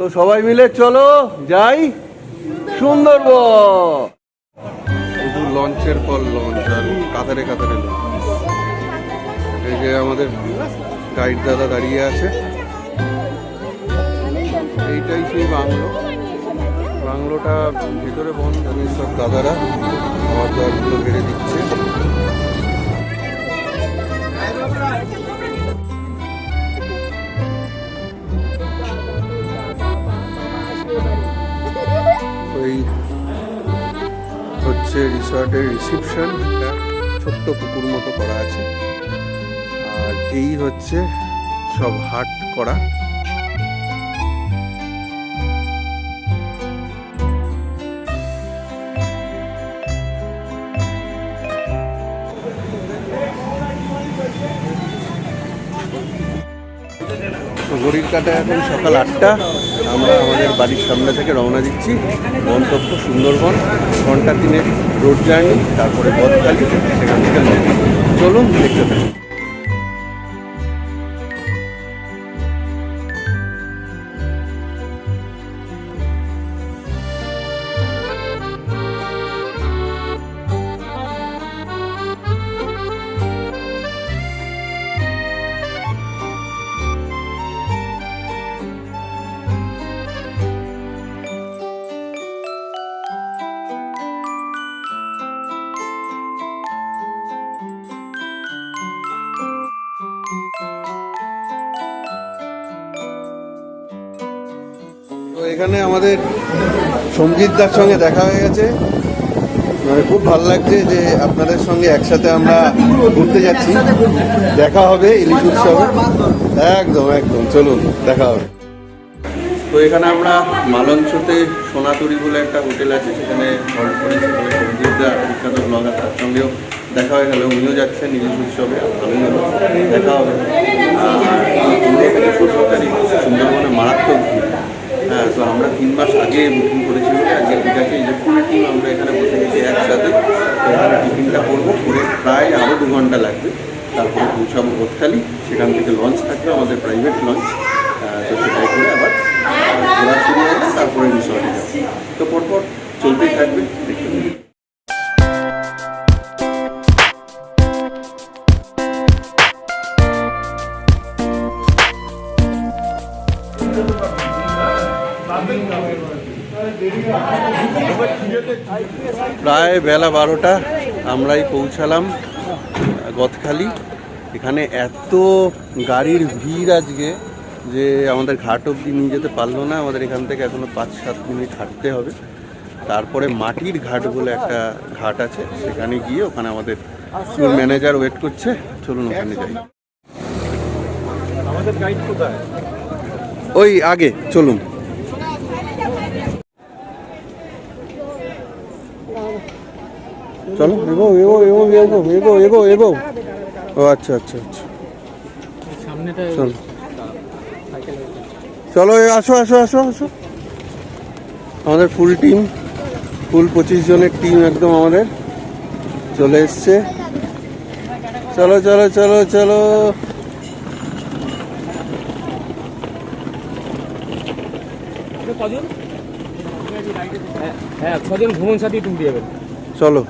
তো সবাই মিলে চলো যাই সুন্দরবন। শুধু লঞ্চের পর লঞ্চ আর কাতারে কাতারে লঞ্চ। এই যে আমাদের গাইড দাদা দাঁড়িয়ে আছে, এইটাই সেই বাংলো। বাংলোটা ভিতরে বন্ধ, সব দাদারা খাবার দাবারগুলো বেড়ে দিচ্ছে। ওই হচ্ছে রিসর্টের রিসেপশন, একটা ছোট্ট পুকুর মতো করা আছে। আর এই হচ্ছে সব হাট করা। ঘড়ির কাঁটায় এখন সকাল 8টা। আমরা আমাদের বাড়ির সামনে থেকে রওনা দিচ্ছি গন্তব্য সুন্দরবন। ঘন্টা 3 রোড জার্নি, তারপরে বদখালি, সেখান থেকে চলুন দেখতে থাকুন। এখানে আমাদের সঞ্জিতদার সঙ্গে দেখা হয়ে গেছে। মানে খুব ভালো লাগছে যে আপনাদের সঙ্গে একসাথে আমরা ঘুরতে যাচ্ছি। দেখা হবে ইলিশ উৎসবে। একদম একদম, চলুন দেখা হবে। তো এখানে আমরা মালঞ্চতে সোনাতরি বলে একটা হোটেল আছে, সেখানে হল্ট করি। সেখানে সঞ্জিতদা বিখ্যাত ব্লগার, তার সঙ্গেও দেখা হয়ে গেল। উনিও যাচ্ছেন ইলিশ উৎসবে, ভালোই হলো, দেখা হবে। সুন্দরবনে মারাত্মক ভিড়। হ্যাঁ, তো আমরা 3 মাস আগে বুকিং করেছি বলে আজকে ঠিক আছে। এই যে ফুল টিম আমরা এখানে বসে গেছি একসাথে। এখানে টিফিনটা করবো, করে প্রায় আরও 2 ঘন্টা লাগবে। তারপরে পৌঁছাবো বদখালি, সেখান থেকে লঞ্চ থাকবে আমাদের প্রাইভেট লঞ্চ। তো সেটাই করে আবার ঘোরা শুরু হবে, তারপরে রিসর্টে যাবো। তো পরপর চলতেই থাকবে, দেখতে পাবেন। প্রায় বেলা 12টা আমরাই পৌঁছালাম গদখালি। এখানে এত গাড়ির ভিড় আজকে যে আমাদের ঘাট অবধি নিয়ে যেতে পারলো না। আমাদের এখান থেকে এখনো 5-7 মিনিট হাঁটতে হবে। তারপরে মাটির ঘাট বলে একটা ঘাট আছে, সেখানে গিয়ে ওখানে আমাদের ট্যুর ম্যানেজার ওয়েট করছে। চলুন ওখানে যাই। আমাদের গাইড কোথায়? ওই আগে চলুন। চলো এগো এগো এগো এগো এগো এগো এগো। ও আচ্ছা আচ্ছা আচ্ছা, চলো চলো আসো আসো আসো আসো। আমাদের ফুল টিম, ফুল 25 জনের টিম একদম আমাদের চলে এসছে। চলো চলো চলো চলো। হ্যাঁ, 6 জন ভ্রমণ সাথী টুকরি যাবেন। চলো।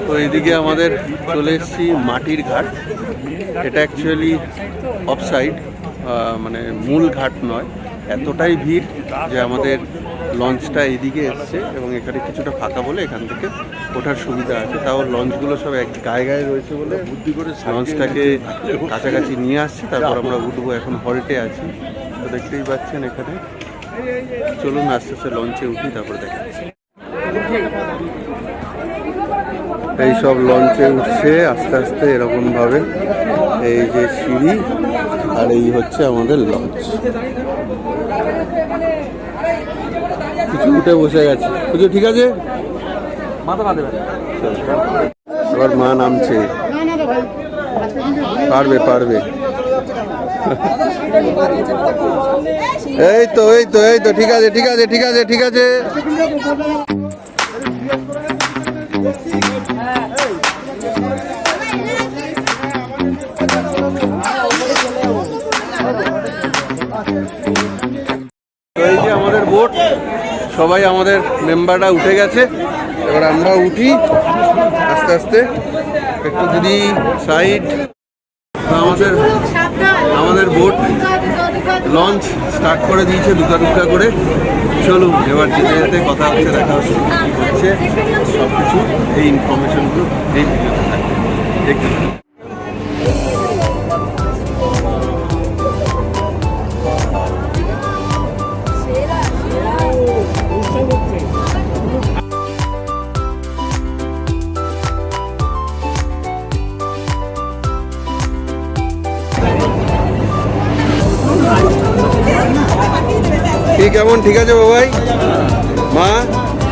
তো এইদিকে আমাদের চলে এসেছি মাটির ঘাট। এটা অ্যাকচুয়ালি অফ সাইড, মানে মূল ঘাট নয়। এতটাই ভিড় যে আমাদের লঞ্চটা এদিকে এসছে এবং এখানে কিছুটা ফাঁকা বলে এখান থেকে ওঠার সুবিধা আছে। তাও লঞ্চগুলো সব এক গায়ে গায়ে রয়েছে বলে বুদ্ধি করে লঞ্চটাকে কাছাকাছি নিয়ে আসছে। তারপর আমরা উঠবো, এখন হল্টে আছি। তো দেখতেই পাচ্ছেন এখানে। চলুন আস্তে আস্তে লঞ্চে উঠি, তারপরে দেখা যাচ্ছে। এই সব লঞ্চে উঠছে আস্তে আস্তে এরকম ভাবে। এই যে সিঁড়ি, আর এই হচ্ছে আমাদের লঞ্চ। কিছু উঠে বসে গেছে। বুঝো ঠিক আছে, এবার মা নামছে। পারবে পারবে। এই তো এই তো এই তো, ঠিক আছে ঠিক আছে ঠিক আছে ঠিক আছে। যে আমাদের বোট, সবাই আমাদের মেম্বাররা উঠে গেছে, এবার আমরা উঠি আস্তে আস্তে। একটু যদি সাইড, আমাদের বোট লঞ্চ স্টার্ট করে দিয়েছে দুটা দুটা করে। চলুন এবার যেতে যেতে কথা হচ্ছে, দেখা হচ্ছে সব কিছু, এই ইনফরমেশনগুলো এই ভিডিওতে থাকবে, দেখতে থাকুন। কি কেমন, ঠিক আছে বাবাই? মা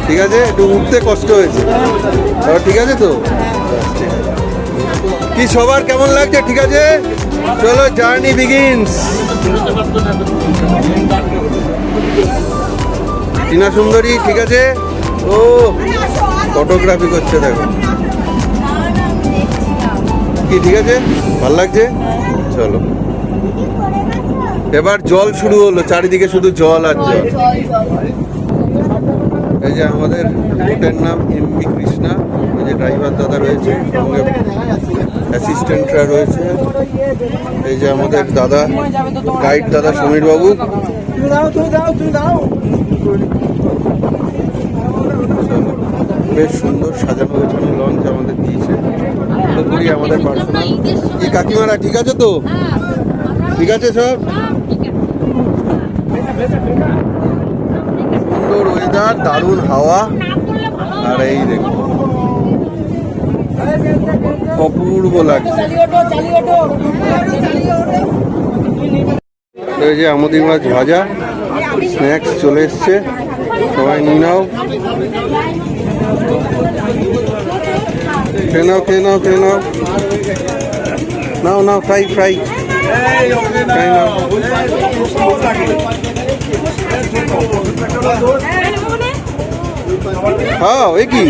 ঠিক আছে? একটু উঠতে কষ্ট হয়েছে, ঠিক আছে তো? কি সবার কেমন লাগছে? ঠিক আছে, চলো জার্নি বিগিনস। টিনা সুন্দরী ঠিক আছে? ও ফটোগ্রাফি করছে, দেখো কি, ঠিক আছে, ভাল লাগছে। চলো এবার জল শুরু হলো, চারিদিকে শুধু জল আর জল। এই যে আমাদের বোটের নাম এমবি কৃষ্ণা, এই যে ড্রাইভার দাদা রয়েছে, সঙ্গে অ্যাসিস্ট্যান্টরা রয়েছে। এই যে আমাদের দাদা, গাইড দাদা সমীর বাবু। বেশ সুন্দর সাজানো গোছানো লঞ্চ আমাদের দিয়েছে, পুরোপুরি আমাদের পার্সোনাল। কি কাকিমারা ঠিক আছে তো? ঠিক আছে সব? সুন্দর ওয়েদার, দারুণ হাওয়া, আর এই দেখুন অপূর্ব লাগছে। এই যে আমুদি মাছ ভাজা, স্ন্যাক্স চলে এসছে, সবাই নিয়ে নাও, খেয়ে নাও, খেয়ে নাও, খেয়ে নাও, নাও নাও, ফ্রাই ফ্রাই ফ্রাই নাও। হ্যাঁ এ কি,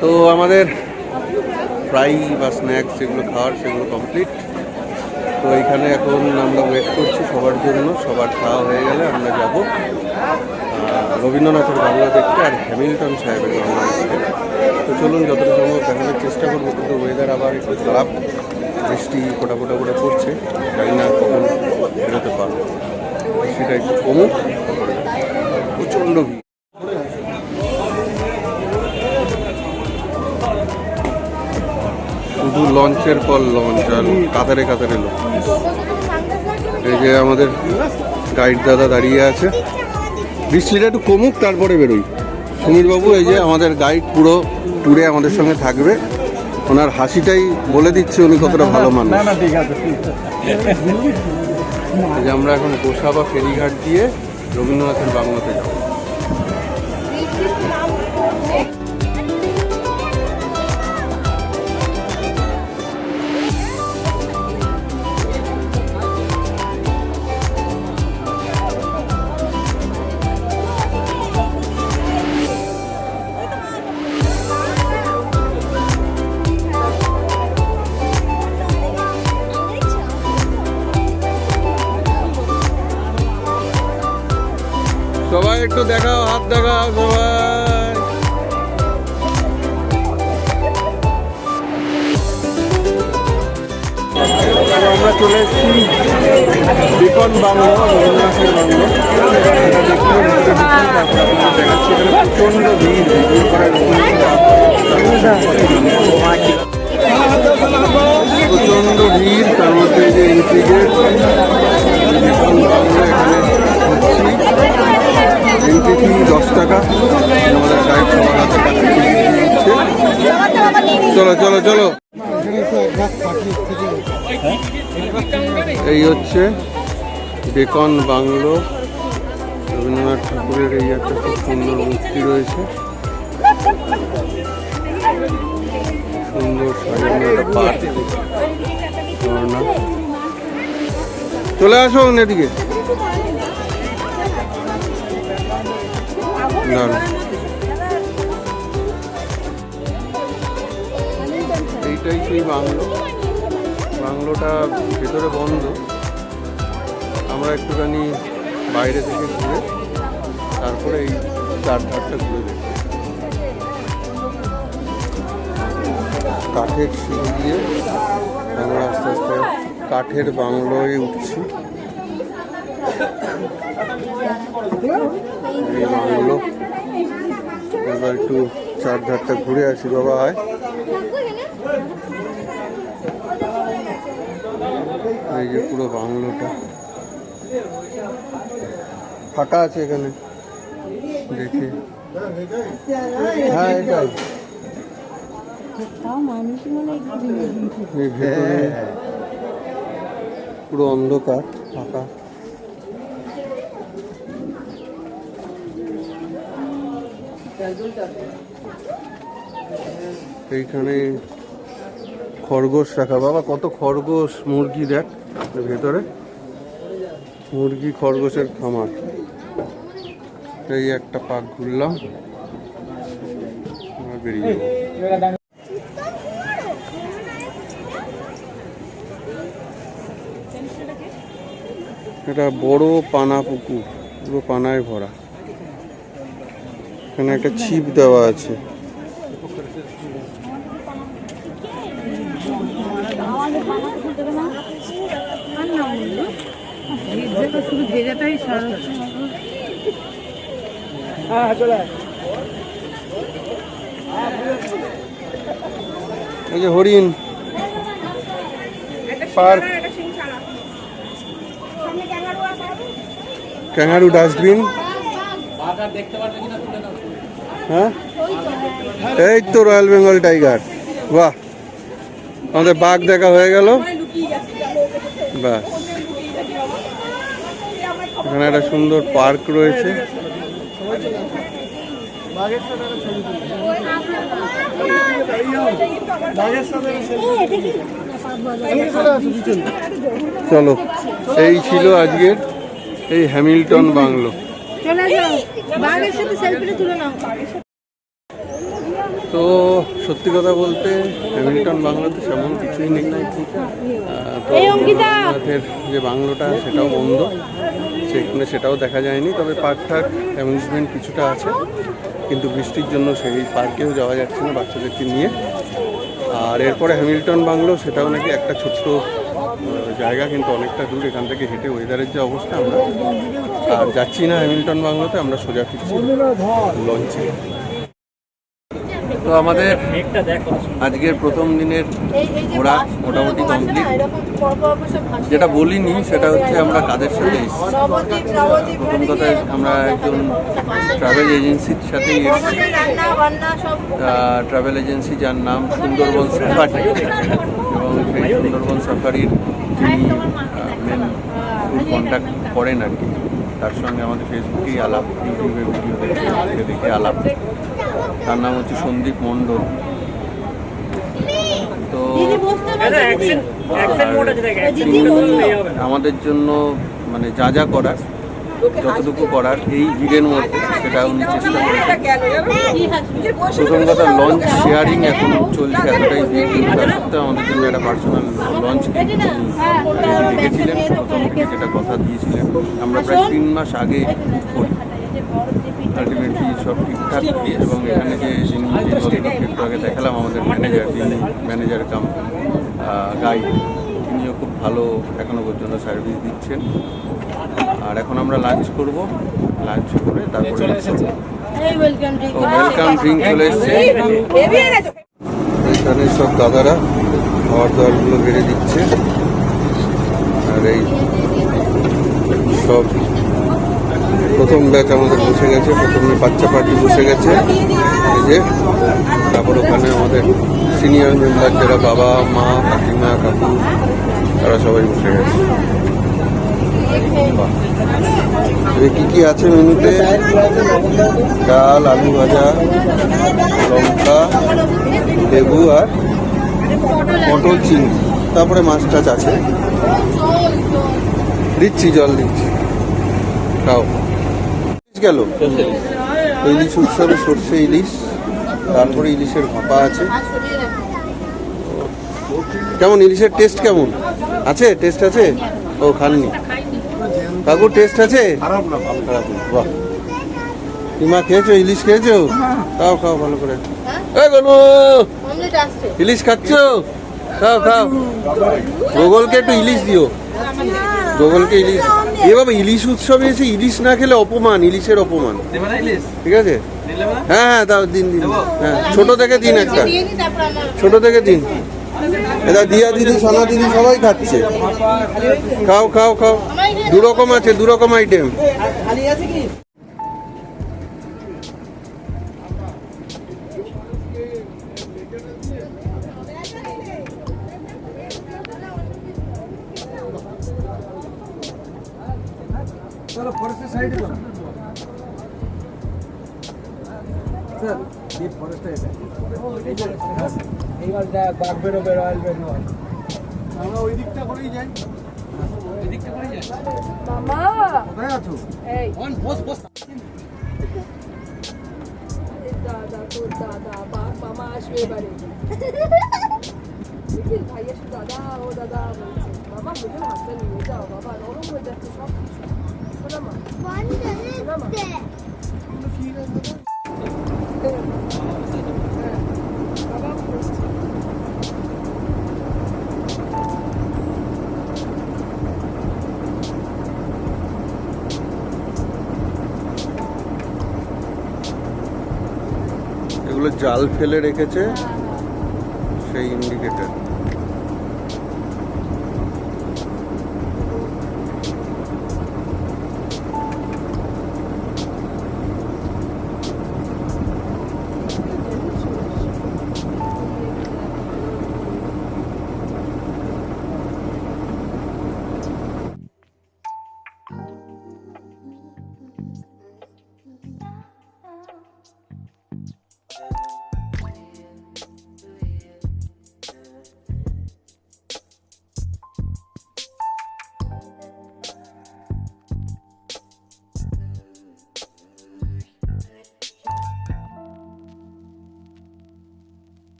তো আমাদের ফ্রাই বা স্ন্যাক্স যেগুলো খাওয়ার সেগুলো কমপ্লিট। তো এখানে এখন আমরা ওয়েট করছি সবার জন্য, সবার খাওয়া হয়ে গেলে আমরা যাব রবীন্দ্রনাথের বাংলা দেখতে আর হ্যামিল্টন সাহেবের বাংলা দেখতে। তো চলুন যতটা সম্ভব দেখানোর চেষ্টা করবো, কিন্তু ওয়েদার আবার একটু খারাপ, বৃষ্টি ফোটা ফোটা করে পড়ছে, জানি না কখন বেরোতে পারবো, সেটা একটু কমুক। প্রচণ্ড ভিড়, শুধু লঞ্চের পর লঞ্চ আর কাতারে কাতারে লোক। এই যে আমাদের গাইড দাদা দাঁড়িয়ে আছে, বৃষ্টিটা একটু কমুক তারপরে বেরোই। সমীরবাবু এই যে আমাদের গাইড, পুরো ট্যুরে আমাদের সঙ্গে থাকবে, ওনার হাসিটাই বলে দিচ্ছে উনি কতটা ভালো মানুষ। এই যে আমরা এখন গোসাবা ফেরিঘাট দিয়ে রবীন্দ্রনাথের বাংলাতে যাব। সবাই একটু দেখাও, হাত দেখাও সবাই। আমরা চলে এসেছি বেকন বাংলো, রবীন্দ্রনাথের বাংলো। দেখাচ্ছি এখানে প্রচন্ড ভিড়, প্রচন্ড ভিড়, তার মধ্যে যে এন্ট্রি গেট বেকন বাংলো, এখানে এন্ট্রি ফি 10 টাকা। আমাদের গাইড সবার হাতে কাছে দিচ্ছে। চলো চলো চলো, এই হচ্ছে বেকন বাংলো, রবীন্দ্রনাথ ঠাকুরের এই একটা খুব সুন্দর মূর্তি রয়েছে, সুন্দর সাজানো একটা পার্ক। চলে আসুন এদিকে, এইটাই সেই বাংলো। বাংলোটা ভেতরে বন্ধ, আমরা একটুখানি বাইরে থেকে ঘুরে তারপরে এই চারধারটা ঘুরে দেখি। কাঠের সিঁড়ি দিয়ে আমরা আস্তে আস্তে কাঠের বাংলোয় উঠছি। এই বাংলো এবার একটু চারধারটা ঘুরে আসি। বাবা আয়, এই যে পুরো বাংলোটা ফাঁকা আছে এখানে দেখি। হ্যাঁ এটাই এই ভেতরে পুরো অন্ধকার ফাঁকা। এইখানে খরগোশ রাখা। বাবা কত খরগোশ, মুরগি দেখ ভেতরে, মুরগি খরগোশের খামার। এই একটা পাক ঘুরলাম, বেরিয়ে যাবো। এটা বড় পানা পুকুর, পুরো পানায় ভরা। এখানে একটা ছিপ দেওয়া আছে। এই যে হরিণ পার্ক, ক্যাঙ্গারু ডাস্টবিন। হ্যাঁ এই তো রয়্যাল বেঙ্গল টাইগার। বাহ, আমাদের বাঘ দেখা হয়ে গেল। বাহ, এখানে একটা সুন্দর পার্ক রয়েছে। চলো, এই ছিল আজকের এই হ্যামিল্টন বাংলো। তো সত্যি কথা বলতে হ্যামিল্টন বাংলোতে সেমন কিছুই নেই। তো আমাদের যে বাংলোটা সেটাও বন্ধ, সেখানে সেটাও দেখা যায়নি। তবে পার্ক টার্ক অ্যামিউজমেন্ট কিছুটা আছে, কিন্তু বৃষ্টির জন্য সেই পার্কেও যাওয়া যাচ্ছে না বাচ্চাদেরকে নিয়ে। আর এরপরে হ্যামিল্টন বাংলো, সেটাও নাকি একটা ছোট্ট জায়গা, কিন্তু অনেকটা দূর এখান থেকে হেঁটে। ওয়েদারের যে অবস্থা, আমরা আর যাচ্ছি না হ্যামিল্টন বাংলোতে, আমরা সোজা ফিরছি লঞ্চে। তো আমাদের আজকের প্রথম দিনের ঘোরা মোটামুটি কমপ্লিট। যেটা বলিনি সেটা হচ্ছে আমরা কাদের সাথে এসেছি। প্রথম কথায় আমরা একজন ট্রাভেল এজেন্সির সাথেই এসেছি। ট্রাভেল এজেন্সি যার নাম সুন্দরবন সাফারি, এবং সেই সুন্দরবন সাফারির যিনি মেন কন্ট্যাক্ট করেন আর কি, তার সঙ্গে আমাদের ফেসবুকেই আলাপ, ইউটিউবে ভিডিও দেখে আলাপ। তার নাম হচ্ছে সন্দীপ মণ্ডল। তো আমাদের জন্য মানে যা যা করার, যতটুকু করার এই ভিড়ের মধ্যে, সেটা উনি চেষ্টা করেছেন। প্রথম কথা, লঞ্চ শেয়ারিং এখন চলছে, এতটাই ভিড়, কিন্তু তার সত্ত্বেও আমাদের জন্য একটা পার্সোনাল লঞ্চ রেখেছিলেন। প্রথম যেটা কথা দিয়েছিলেন, আমরা প্রায় 3 মাস আগে করি। আলটিমেটলি সব ঠিকঠাক, এবং এখানে যে যিনি একটু আগে দেখালাম আমাদের ম্যানেজার, যিনি ম্যানেজার কাম গাইড, তিনিও খুব ভালো এখনো পর্যন্ত সার্ভিস দিচ্ছেন। আর এখন আমরা লাঞ্চ করব, লাঞ্চ করে তারপরে ওয়েলকাম ড্রিঙ্ক চলে এসছে। এখানে সব দাদারা খাওয়ার দাওয়ারগুলো বেড়ে দিচ্ছে। আর এই সব প্রথম ব্যাচ আমাদের বসে গেছে, প্রথমে বাচ্চা পার্টি বসে গেছে এই যে। তারপর ওখানে আমাদের সিনিয়র মেম্বার যারা বাবা মা কাকিমা কাকু, তারা সবাই বসে গেছে। কি কি আছে মেনুতে? ডাল, আলু ভাজা, লঙ্কা, লেবু আর পটল চিংড়ি, তারপরে মাছ টাছ আছে। দিচ্ছি, জল দিচ্ছি, খাও। গেল ইলিশ উৎসবে সর্ষে ইলিশ, তারপরে ইলিশের ভাপা আছে। কেমন ইলিশের টেস্ট কেমন আছে? টেস্ট আছে? ও খাননি? কাকু টেস্ট আছে? খারাপ না, ভালো। খারাপ না, বাহ। কিমা খেয়েছো? ইলিশ খেয়েছো? খাও খাও ভালো করে। এই গনু, ইলিশ খাচ্ছো? খাও খাও। গোগলকে একটু ইলিশ দিও। গোগলকে ইলিশ। এ বাবা, ইলিশ উৎসবে এসে ইলিশ না খেলে অপমান, ইলিশের অপমান। ঠিক আছে? হ্যাঁ হ্যাঁ, দাও, দিন দিন। হ্যাঁ, ছোট থেকে দিন একটা, ছোট থেকে দিন। এটা দিয়া দিদি, সোনা দিদি সবাই খাচ্ছে। খাও খাও খাও। দু রকম আছে, দু রকম আইটেম। चलो फॉरेस्ट साइड में सर ये फॉरेस्ट है এই গালটা বাঘ বেরো বেরো আসবে না আমরা ওই দিকটা করেই যাই ওই দিকটা করেই যাই মামা কোথায় আছো এই অন বস বস দাদা তো দাদা বাঘ মামা আসবে এবারে নিখিল ভাই এসে দাদা ও দাদা বলছে বাবা মুখে হাতটা নিয়ে যাও বাবা নরম হয়ে যাচ্ছে সব কিছু শোনা মা শোনা মা বাবা বলছে এগুলো জাল ফেলে রেখেছে, সেই ইন্ডিকেটর।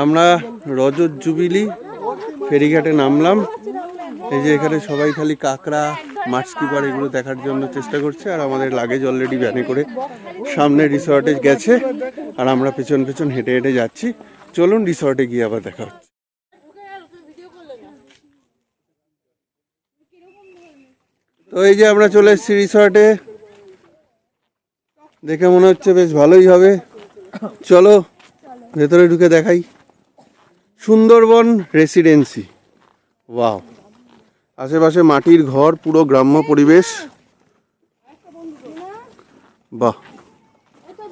আমরা রজত জুবিলি ফেরিঘাটে নামলাম। এই যে এখানে সবাই খালি কাঁকড়া, মাছ কিপার এগুলো দেখার জন্য চেষ্টা করছে, আর আমাদের লাগেজ অলরেডি ভ্যানে করে সামনে রিসর্টে গেছে, আর আমরা পেছন পেছন হেঁটে হেঁটে যাচ্ছি। চলুন রিসর্টে গিয়ে আবার দেখা হচ্ছে। তো এই যে আমরা চলে এসেছি রিসর্টে, দেখে মনে হচ্ছে বেশ ভালোই হবে। চলো ভেতরে ঢুকে দেখাই। Sundarban residency, wow. আশেপাশে মাটির ঘর, পুরো গ্রাম্য পরিবেশ, বাহ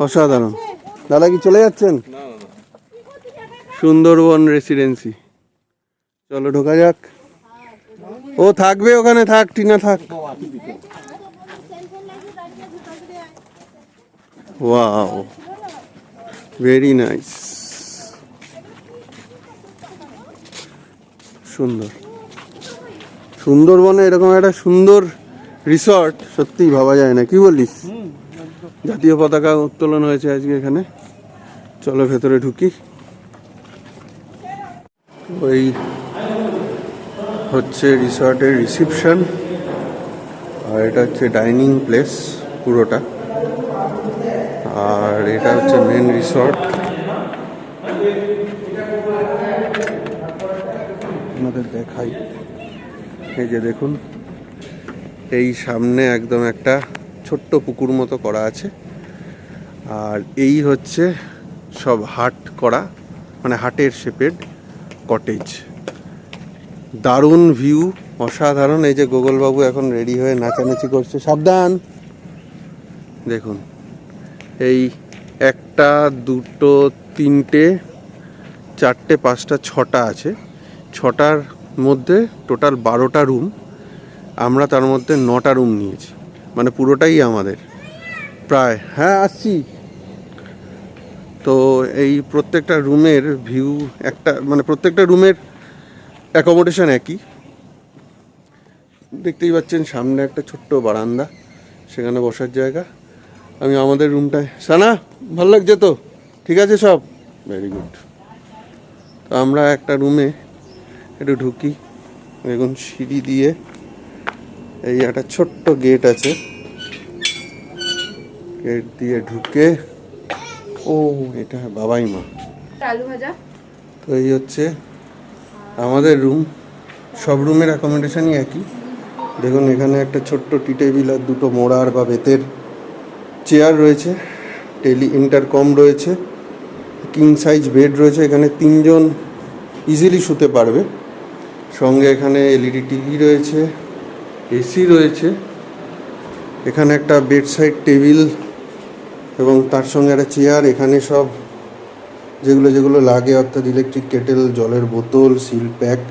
অসাধারণ। দাদা কি চলে যাচ্ছেন? সুন্দরবন রেসিডেন্সি, চলো ঢোকা যাক। ও থাকবে ওখানে, থাক টিনা থাক। ওয়াও, ভেরি নাইস, সুন্দর। সুন্দরবনে এরকম একটা সুন্দর রিসর্ট সত্যিই ভাবা যায় না, কি বলিস? জাতীয় পতাকা উত্তোলন হয়েছে আজকে এখানে। চলো ভেতরে ঢুকি। ওই হচ্ছে রিসর্টের রিসিপশন, আর এটা হচ্ছে ডাইনিং প্লেস পুরোটা, আর এটা হচ্ছে মেন রিসর্ট। আপনাদের দেখাই, এই যে দেখুন, এই সামনে একদম একটা ছোট্ট পুকুর মতো করা আছে, আর এই হচ্ছে সব হাট করা, মানে হাটের শেপের কটেজ। দারুণ ভিউ, অসাধারণ। এই যে গোগলবাবু এখন রেডি হয়ে নাচানাচি করছে, সাবধান। দেখুন, এই একটা, দুটো, তিনটে, চারটে, পাঁচটা, ছটা আছে। ছটার মধ্যে টোটাল 12টা রুম, আমরা তার মধ্যে 9টা রুম নিয়েছি, মানে পুরোটাই আমাদের প্রায়। হ্যাঁ আসছি, তো এই প্রত্যেকটা রুমের ভিউ একটা, মানে প্রত্যেকটা রুমের অ্যাকোমোডেশন একই। দেখতেই পাচ্ছেন সামনে একটা ছোট্ট বারান্দা, সেখানে বসার জায়গা। আমি আমাদের রুমটায়, সানা ভালো লাগছে তো? ঠিক আছে সব? Very good. তো আমরা একটা রুমে একটু ঢুকি, দেখুন সিঁড়ি দিয়ে, এই একটা ছোট্ট গেট আছে, গেট দিয়ে ঢুকে, ও এটা বাবাই মা। আলু ভাজা। তো এই হচ্ছে আমাদের রুম। সব রুমের অ্যাকোমোডেশনই একই। দেখুন এখানে একটা ছোট্ট টি টেবিল আর দুটো মোড়ার বা বেতের চেয়ার রয়েছে, ইন্টারকম রয়েছে, কিং সাইজ বেড রয়েছে, এখানে 3 জন ইজিলি শুতে পারবে। সঙ্গে এখানে এলইডি টিভি রয়েছে, এসি রয়েছে, এখানে একটা বেড সাইড টেবিল এবং তার সঙ্গে একটা চেয়ার। এখানে সব যেগুলো যেগুলো লাগে, অর্থাৎ ইলেকট্রিক কেটেল, জলের বোতল, সিল প্যাক,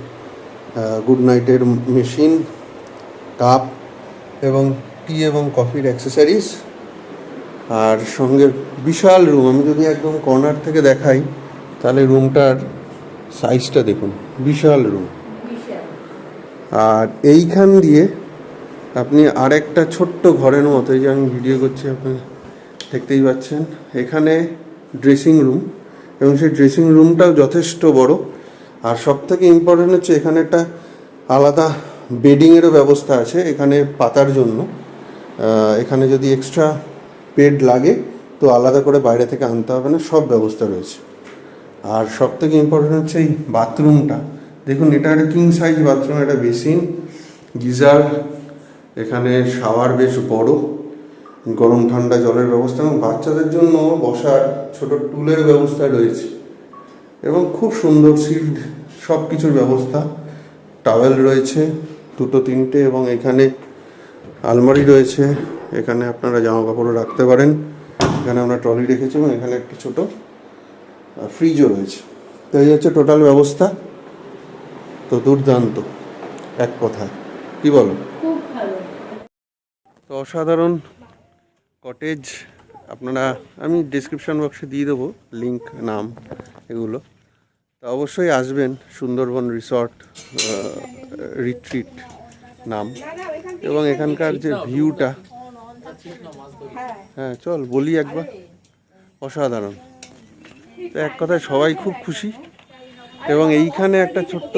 গুড নাইটের মেশিন, কাপ এবং টি এবং কফির অ্যাক্সেসরিজ। আর সঙ্গে বিশাল রুম। আমি যদি একদম কর্নার থেকে দেখাই তাহলে রুমটার সাইজটা দেখুন, বিশাল রুম। আর এইখান দিয়ে আপনি আরেকটা ছোট্ট ঘরের মতো, এই যে আমি ভিডিও করছি আপনি দেখতেই পাচ্ছেন, এখানে ড্রেসিং রুম, এবং সেই ড্রেসিং রুমটাও যথেষ্ট বড়। আর সব থেকে ইম্পর্টেন্ট হচ্ছে এখানে একটা আলাদা বেডিংয়েরও ব্যবস্থা আছে এখানে পাতার জন্য। এখানে যদি এক্সট্রা বেড লাগে তো আলাদা করে বাইরে থেকে আনতে হবে না, সব ব্যবস্থা রয়েছে। আর সব থেকে ইম্পর্টেন্ট হচ্ছে এই বাথরুমটা দেখুন, এটা একটা কিং সাইজ বাথরুম, একটা বেসিন, গিজার, এখানে শাওয়ার বেশ বড়, গরম ঠান্ডা জলের ব্যবস্থা, এবং বাচ্চাদের জন্য বসার ছোট টুলের ব্যবস্থা রয়েছে, এবং খুব সুন্দর সিল্ড সব কিছুর ব্যবস্থা। টাওয়েল রয়েছে 2-3টে, এবং এখানে আলমারি রয়েছে, এখানে আপনারা জামা কাপড়ও রাখতে পারেন। এখানে আমরা ট্রলি রেখেছি এবং এখানে একটি ছোট ফ্রিজও রয়েছে। তো এই হচ্ছে টোটাল ব্যবস্থা। তো দুর্দান্ত এক কথায়, কি বলো? খুব ভালো। তো অসাধারণ কটেজ। আপনারা, আমি ডিসক্রিপশন বক্সে দিয়ে দেবো লিংক, নাম এগুলো। তো অবশ্যই আসবেন, সুন্দরবন রিসর্ট রিট্রিট নাম। এবং এখানকার যে ভিউটা, হ্যাঁ চল বলি একবার, অসাধারণ। তো এক কথায় সবাই খুব খুশি। এবং এইখানে একটা ছোট্ট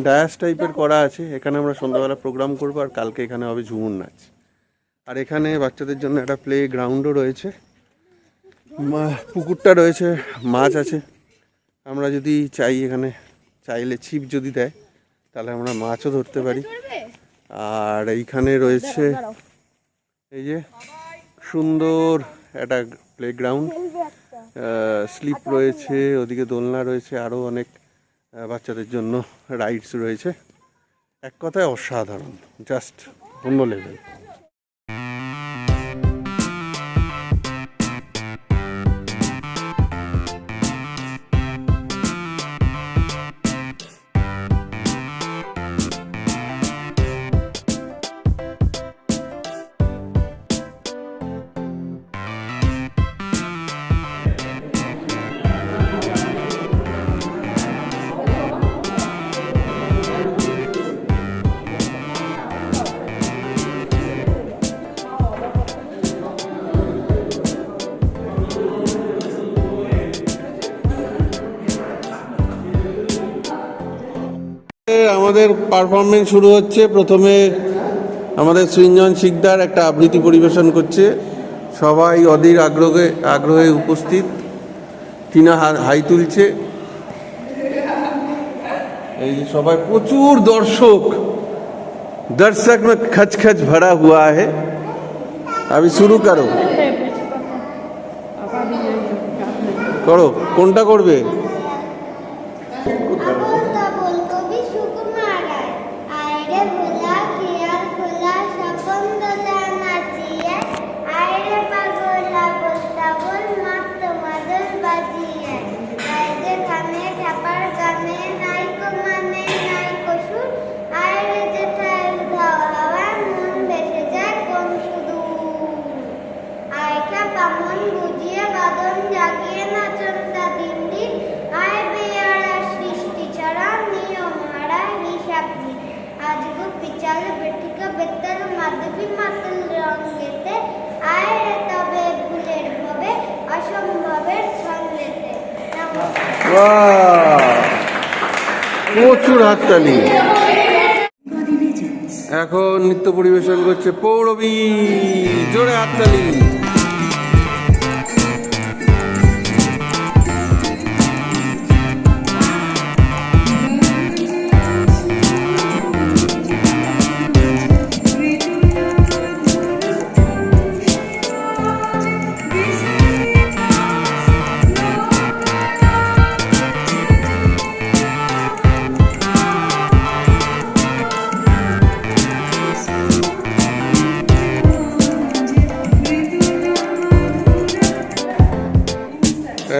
ডায়াস টাইপের করা আছে, এখানে আমরা সন্ধ্যাবেলা প্রোগ্রাম করবো, আর কালকে এখানে হবে ঝুমুর নাচ। আর এখানে বাচ্চাদের জন্য একটা প্লে গ্রাউন্ডও রয়েছে, পুকুরটা রয়েছে, মাছ আছে। আমরা যদি চাই, এখানে চাইলে ছিপ যদি দেয় তাহলে আমরা মাছও ধরতে পারি। আর এইখানে রয়েছে এই যে সুন্দর একটা প্লেগ্রাউন্ড, স্লিপ রয়েছে, ওদিকে দোলনা রয়েছে, আরও অনেক বাচ্চাদের জন্য রাইডস রয়েছে। এক কথায় অসাধারণ, জাস্ট অন্য লেভেল। আমাদের পারফরমেন্স শুরু হচ্ছে। প্রথমে আমাদের সৃঞ্জন শিকদার একটা আবৃত্তি পরিবেশন করছে, সবাই অধীর আগ্রহে উপস্থিত। টিনা হাই তুলছে, এই যে সবাই, প্রচুর দর্শক में खच खच भरा हुआ है। अभी शुरू करो, করো, কোনটা করবে? বুঝিয়ে বাদন জাগিয়ে নাচন প্রচুর হাততালি। এখন নৃত্য পরিবেশন করছে পৌরবী, জোরে হাততালি।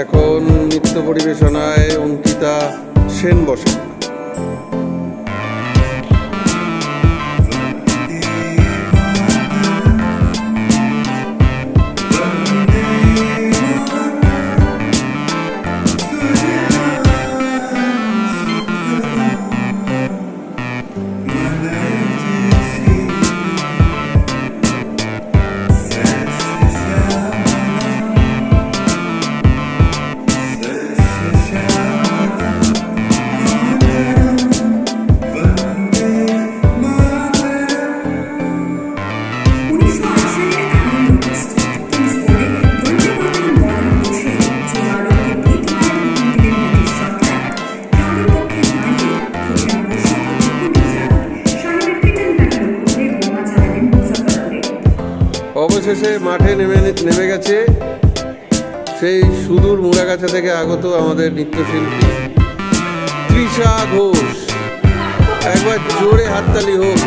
এখন নৃত্য পরিবেশনায় অঙ্কিতা সেন বসে। অবশেষে মাঠে নেমে গেছে সেই সুদূর মুড়াগাছা থেকে আগত আমাদের নৃত্যশিল্পী তৃষা ঘোষ। একবার জোরে হাততালি হোক।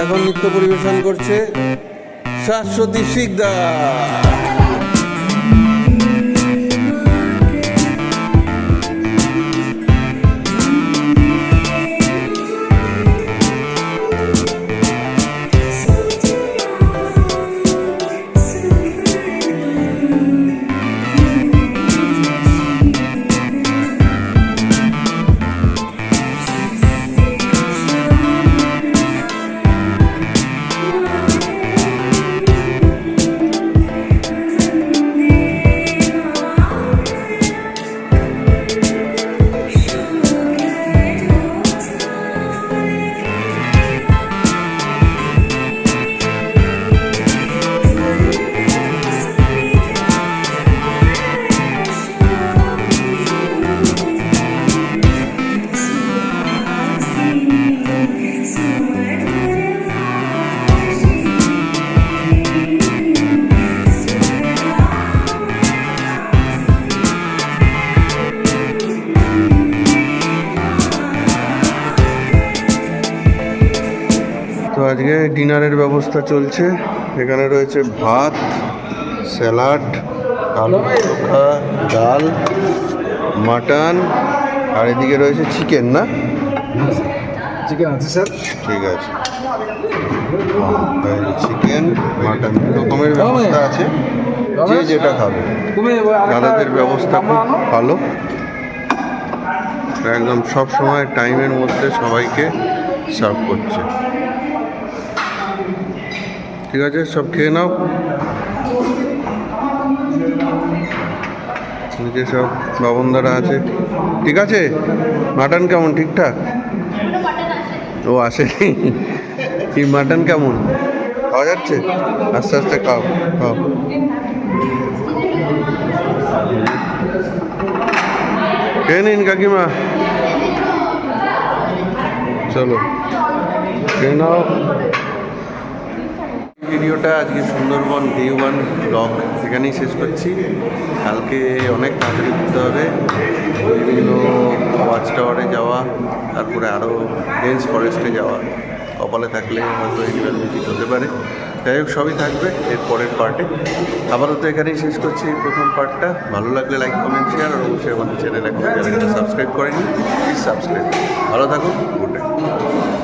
এখন নৃত্য পরিবেশন করছে শাশ্বতী শিকদার। তো আজকে ডিনারের ব্যবস্থা চলছে। এখানে রয়েছে ভাত, স্যালাড, আলু চোখা, ডাল, মাটন, আর এদিকে রয়েছে চিকেন। না, চিকেন আছে স্যার। ঠিক আছে, চিকেন মাটন দু রকমের ব্যবস্থা আছে, যে যেটা খাবে। দাদাদের ব্যবস্থা খুব ভালো, একদম সব সময় টাইমের মধ্যে সবাইকে সার্ভ করছে। ঠিক আছে, সব খেয়ে নাও। নিচে সব বাবনদারা আছে। ঠিক আছে, মাটন কেমন? ঠিকঠাক? ও আসেনি? কি মাটন কেমন খাওয়া যাচ্ছে? আস্তে আস্তে খাও খাও। খেয়ে নিন কাকিমা, চলো খেয়ে নাও। ভিডিওটা আজকে সুন্দরবন ডে 1 ব্লগ এখানেই শেষ করছি। কালকে অনেক তাড়াতাড়ি উঠতে হবে, বিভিন্ন ওয়াচ টাওয়ারে যাওয়া, তারপরে আরও ডেন্স ফরেস্টে যাওয়া, কপালে থাকলে হয়তো এনিম্যাল ভিজিট হতে পারে। যাই হোক, সবই থাকবে এর পরের পার্টে। আপাতত এখানেই শেষ করছি এই প্রথম পার্টটা। ভালো লাগলে লাইক, কমেন্ট, শেয়ার, আর অবশ্যই আমাদের চ্যানেল এখন যারা সাবস্ক্রাইব করেনি প্লিজ সাবস্ক্রাইব। ভালো থাকুন, গুড নাইট।